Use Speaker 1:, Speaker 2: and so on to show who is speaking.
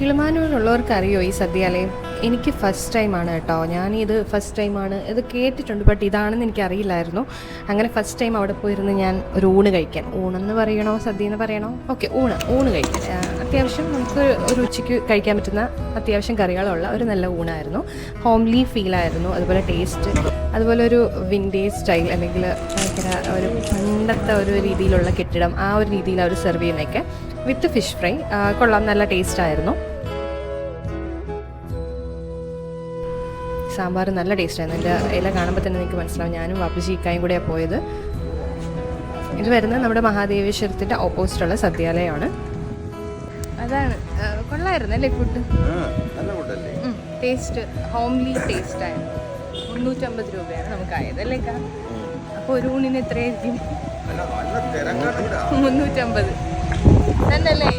Speaker 1: കിളിമാനൂരുള്ളവർക്ക് അറിയോ ഈ സദ്യാലയം? എനിക്ക് ഫസ്റ്റ് ടൈമാണ് കേട്ടോ. ഞാനിത് ഫസ്റ്റ് ടൈമാണ്. ഇത് കേട്ടിട്ടുണ്ട്, ബട്ട് ഇതാണെന്ന് എനിക്കറിയില്ലായിരുന്നു. അങ്ങനെ ഫസ്റ്റ് ടൈം അവിടെ പോയിരുന്ന് ഞാൻ ഒരു ഊണ് കഴിക്കാൻ, ഊണെന്ന് പറയണോ സദ്യ എന്ന് പറയണോ, ഓക്കെ ഊണ് കഴിക്കാൻ, അത്യാവശ്യം നമുക്ക് ഒരു ഉച്ചയ്ക്ക് കഴിക്കാൻ പറ്റുന്ന അത്യാവശ്യം കറികളുള്ള ഒരു നല്ല ഊണായിരുന്നു. ഹോംലി ഫീലായിരുന്നു. അതുപോലെ ടേസ്റ്റ്, അതുപോലെ ഒരു വിൻറ്റേജ് സ്റ്റൈൽ അല്ലെങ്കിൽ ഭയങ്കര ഒരു പണ്ടത്തെ ഒരു രീതിയിലുള്ള കെട്ടിടം, ആ ഒരു രീതിയിൽ അവർ സെർവ് ചെയ്യുന്നതൊക്കെ വിത്ത് ഫിഷ് ഫ്രൈ കൊള്ളാം, നല്ല ടേസ്റ്റായിരുന്നു. സാമ്പാർ നല്ല ടേസ്റ്റായിരുന്നു. എൻ്റെ ഇല കാണുമ്പോൾ തന്നെ നിങ്ങൾക്ക് മനസ്സിലാവും. ഞാനും വാപ്പച്ചി ഇക്കായും കൂടെയാണ് പോയത്. ഇത് വരുന്നത് നമ്മുടെ മഹാദേവേശ്വരത്തിൻ്റെ ഓപ്പോസിറ്റുള്ള സദ്യാലയമാണ്. അതാണ് കൊള്ളായിരുന്നു അല്ലേ ഫുഡ്? Taste homely ടേസ്റ്റായിരുന്നു. 350 രൂപയാണ് നമുക്കായത് അല്ലേ? അപ്പോൾ ഒരു ഊണിന് എത്രയായിരിക്കും? 350 തന്നല്ലേ?